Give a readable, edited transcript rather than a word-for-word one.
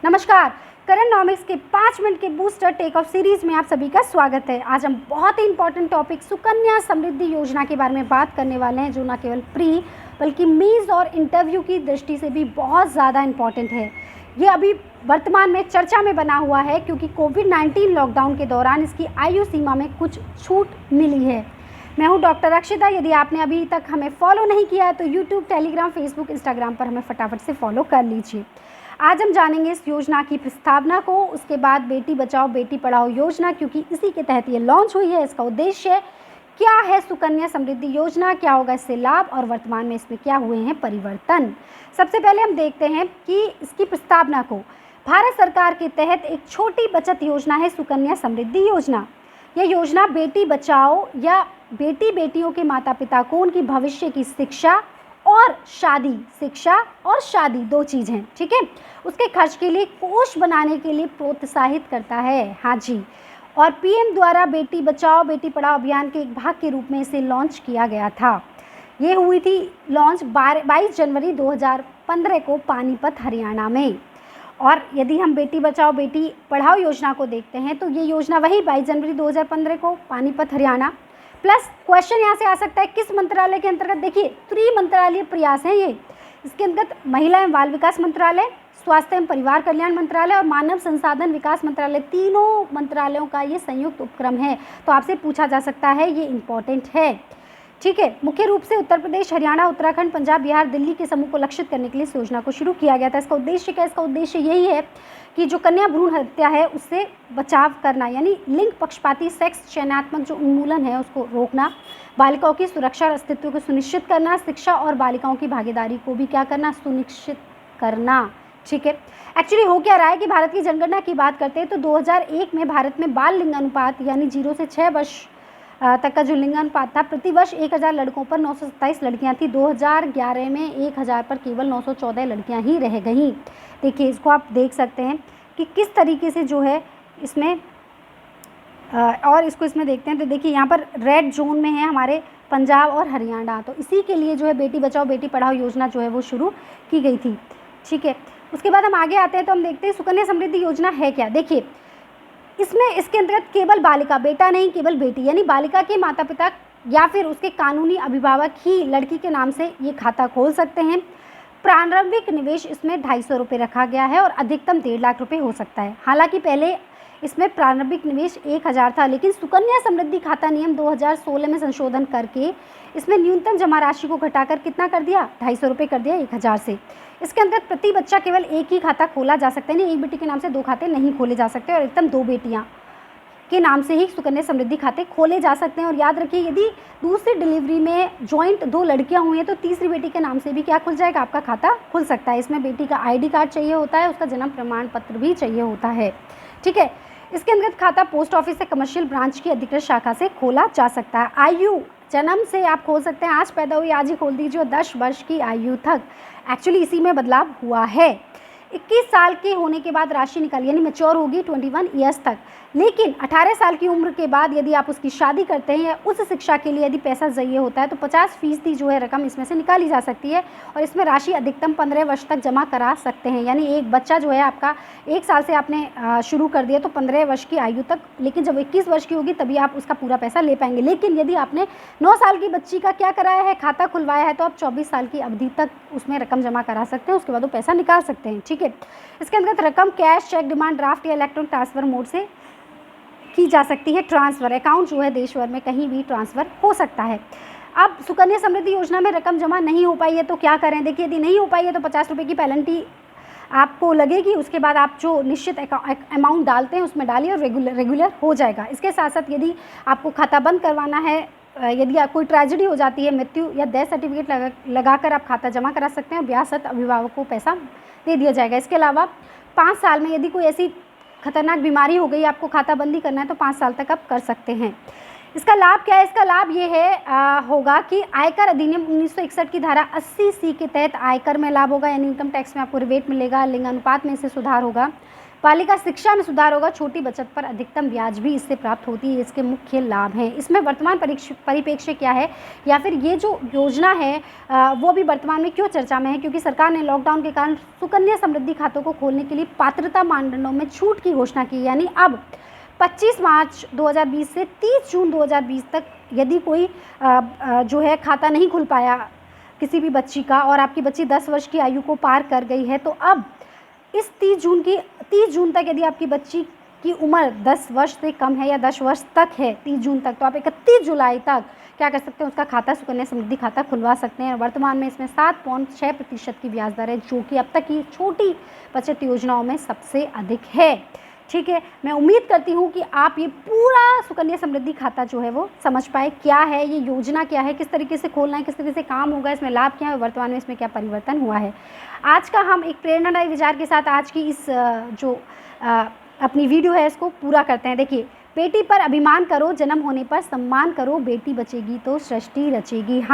नमस्कार। करंटनॉमिक्स के 5 मिनट के बूस्टर टेक ऑफ सीरीज में आप सभी का स्वागत है। आज हम बहुत ही इंपॉर्टेंट टॉपिक सुकन्या समृद्धि योजना के बारे में बात करने वाले हैं, जो न केवल प्री बल्कि मीज़ और इंटरव्यू की दृष्टि से भी बहुत ज़्यादा इंपॉर्टेंट है। ये अभी वर्तमान में चर्चा में बना हुआ है क्योंकि कोविड-19 लॉकडाउन के दौरान इसकी आयु सीमा में कुछ छूट मिली है। मैं हूं डॉक्टर अक्षिता। यदि आपने अभी तक हमें फॉलो नहीं किया है तो यूट्यूब, टेलीग्राम, फेसबुक, इंस्टाग्राम पर हमें फटाफट से फॉलो कर लीजिए। आज हम जानेंगे इस योजना की प्रस्तावना को, उसके बाद बेटी बचाओ बेटी पढ़ाओ योजना, क्योंकि इसी के तहत ये लॉन्च हुई है। इसका उद्देश्य क्या है, सुकन्या समृद्धि योजना क्या होगा, इससे लाभ और वर्तमान में इसमें क्या हुए हैं परिवर्तन। सबसे पहले हम देखते हैं कि इसकी प्रस्तावना को। भारत सरकार के तहत एक छोटी बचत योजना है सुकन्या समृद्धि योजना। यह योजना बेटी बचाओ या बेटी बेटियों के माता पिता को उनकी भविष्य की शिक्षा और शादी दो चीज़ हैं, ठीक है, उसके खर्च के लिए कोष बनाने के लिए प्रोत्साहित करता है। हाँ जी। और पीएम द्वारा बेटी बचाओ बेटी पढ़ाओ अभियान के एक भाग के रूप में इसे लॉन्च किया गया था। ये हुई थी लॉन्च 22 जनवरी 2015 को पानीपत, हरियाणा में। और यदि हम बेटी बचाओ बेटी पढ़ाओ योजना को देखते हैं तो ये योजना वही 22 जनवरी 2015 को पानीपत, हरियाणा। प्लस क्वेश्चन यहाँ से आ सकता है किस मंत्रालय के अंतर्गत। देखिए, त्रिमंत्रालय प्रयास है ये। इसके अंतर्गत महिला एवं बाल विकास मंत्रालय, स्वास्थ्य एवं परिवार कल्याण मंत्रालय और मानव संसाधन विकास मंत्रालय, तीनों मंत्रालयों का ये संयुक्त उपक्रम है। तो आपसे पूछा जा सकता है, ये इम्पोर्टेंट है, ठीक है। मुख्य रूप से उत्तर प्रदेश, हरियाणा, उत्तराखंड, पंजाब, बिहार, दिल्ली के समूह को लक्षित करने के लिए इस योजना को शुरू किया गया था। इसका उद्देश्य क्या है? इसका उद्देश्य यही है कि जो कन्या भ्रूण हत्या है उससे बचाव करना, यानी लिंग पक्षपाती सेक्स चयनात्मक जो उन्मूलन है उसको रोकना, बालिकाओं की सुरक्षा और अस्तित्व को सुनिश्चित करना, शिक्षा और बालिकाओं की भागीदारी को भी क्या करना, सुनिश्चित करना, ठीक है। एक्चुअली हो क्या रहा है कि भारत की जनगणना की बात करते हैं तो 2001 में भारत में बाल लिंगानुपात यानी 0 से 6 वर्ष तक का जो लिंगानुपात था, प्रतिवर्ष 1000 लड़कों पर 927 लड़कियां थी। 2011 में 1000 पर केवल 914 लड़कियां ही रह गईं। देखिए, इसको आप देख सकते हैं कि किस तरीके से जो है इसमें और इसको इसमें देखते हैं तो देखिए यहाँ पर रेड जोन में है हमारे पंजाब और हरियाणा। तो इसी के लिए जो है बेटी बचाओ बेटी पढ़ाओ योजना जो है वो शुरू की गई थी, ठीक है। उसके बाद हम आगे आते हैं तो हम देखते हैं सुकन्या समृद्धि योजना है क्या। देखिए, इसके अंतर्गत केवल बालिका, बेटा नहीं केवल बेटी, यानी बालिका के माता पिता या फिर उसके कानूनी अभिभावक ही लड़की के नाम से ये खाता खोल सकते हैं। प्रारंभिक निवेश इसमें 250 रुपये रखा गया है और अधिकतम 1.5 लाख रुपये हो सकता है। हालांकि पहले इसमें प्रारंभिक निवेश 1000 था, लेकिन सुकन्या समृद्धि खाता नियम 2016 में संशोधन करके इसमें न्यूनतम जमा राशि को घटाकर कितना कर दिया, 250 रुपये कर दिया 1000 से। इसके अंतर्गत प्रति बच्चा केवल एक ही खाता खोला जा सकता है, नहीं एक बेटी के नाम से 2 खाते नहीं खोले जा सकते और एकदम 2 बेटियाँ के नाम से ही सुकन्या समृद्धि खाते खोले जा सकते हैं। और याद रखिए, यदि दूसरी डिलीवरी में जॉइंट 2 लड़कियां हुई हैं तो तीसरी बेटी के नाम से भी क्या खुल जाएगा, आपका खाता खुल सकता है। इसमें बेटी का ID कार्ड चाहिए होता है, उसका जन्म प्रमाण पत्र भी चाहिए होता है, ठीक है। इसके अंतर्गत खाता पोस्ट ऑफिस से कमर्शियल ब्रांच की अधिकृत शाखा से खोला जा सकता है। आयु जन्म से आप खोल सकते हैं, आज पैदा हुई आज ही खोल दीजिए और 10 वर्ष की आयु तक। एक्चुअली इसी में बदलाव हुआ है। 21 साल के होने के बाद राशि निकाली, यानी मैच्योर होगी 21 ईयर्स तक। लेकिन 18 साल की उम्र के बाद यदि आप उसकी शादी करते हैं या उस शिक्षा के लिए यदि पैसा चाहिए होता है तो 50% जो है रकम इसमें से निकाली जा सकती है और इसमें राशि अधिकतम 15 वर्ष तक जमा करा सकते हैं। यानी एक बच्चा जो है आपका 1 साल से आपने शुरू कर दिया तो 15 वर्ष की आयु तक, लेकिन जब 21 वर्ष की होगी तभी आप उसका पूरा पैसा ले पाएंगे। लेकिन यदि आपने 9 साल की बच्ची का क्या कराया है, खाता खुलवाया है, तो आप 24 साल की अवधि तक उसमें रकम जमा करा सकते हैं, उसके बाद वो पैसा निकाल सकते हैं, ठीक है। इसके अंतर्गत रकम कैश, चेक, डिमांड ड्राफ्ट या इलेक्ट्रॉनिक ट्रांसफर मोड से की जा सकती है। ट्रांसफ़र अकाउंट जो है देश भर में कहीं भी ट्रांसफ़र हो सकता है। अब सुकन्या समृद्धि योजना में रकम जमा नहीं हो पाई है तो क्या करें। देखिए, यदि नहीं हो पाई है तो 50 रुपये की पेनल्टी आपको लगेगी। उसके बाद आप जो निश्चित अमाउंट डालते हैं उसमें डालिए और रेगुलर हो जाएगा। इसके साथ साथ यदि आपको खाता बंद करवाना है, यदि कोई ट्रेजेडी हो जाती है, मृत्यु या डेथ सर्टिफिकेट लगाकर आप खाता जमा करा सकते हैं और ब्याज सहित अभिभावक को पैसा दे दिया जाएगा। इसके अलावा 5 साल में यदि कोई ऐसी खतरनाक बीमारी हो गई, आपको खाता बंदी करना है तो 5 साल तक आप कर सकते हैं। इसका लाभ क्या है? इसका लाभ ये है होगा कि आयकर अधिनियम 1961 की धारा 80C के तहत आयकर में लाभ होगा, यानी इनकम टैक्स में आपको रिबेट मिलेगा। लिंगानुपात में इससे सुधार होगा। बालिका शिक्षा में सुधार होगा, छोटी बचत पर अधिकतम ब्याज भी इससे प्राप्त होती है, इसके मुख्य लाभ हैं। इसमें वर्तमान परिप्रेक्ष्य क्या है, या फिर ये जो योजना है वो भी वर्तमान में क्यों चर्चा में है, क्योंकि सरकार ने लॉकडाउन के कारण सुकन्या समृद्धि खातों को खोलने के लिए पात्रता मानदंडों में छूट की घोषणा की। यानी अब 25 मार्च 2020 से 30 जून 2020 तक यदि कोई जो है खाता नहीं खुल पाया किसी भी बच्ची का, और आपकी बच्ची 10 वर्ष की आयु को पार कर गई है, तो अब इस 30 जून तक यदि आपकी बच्ची की उम्र 10 वर्ष से कम है या 10 वर्ष तक है 30 जून तक, तो आप 31 जुलाई तक क्या कर सकते हैं, उसका खाता सुकन्या समृद्धि खाता खुलवा सकते हैं। वर्तमान में इसमें 7.6% की ब्याज दर है, जो कि अब तक की छोटी बचत योजनाओं में सबसे अधिक है। ठीक है, मैं उम्मीद करती हूँ कि आप ये पूरा सुकन्या समृद्धि खाता जो है वो समझ पाए, क्या है ये योजना, क्या है, किस तरीके से खोलना है, किस तरीके से काम होगा, इसमें लाभ क्या है, वर्तमान में इसमें क्या परिवर्तन हुआ है। आज का हम एक प्रेरणादायी विचार के साथ आज की इस जो अपनी वीडियो है इसको पूरा करते हैं। देखिए, बेटी पर अभिमान करो, जन्म होने पर सम्मान करो, बेटी बचेगी तो सृष्टि रचेगी। हाँ,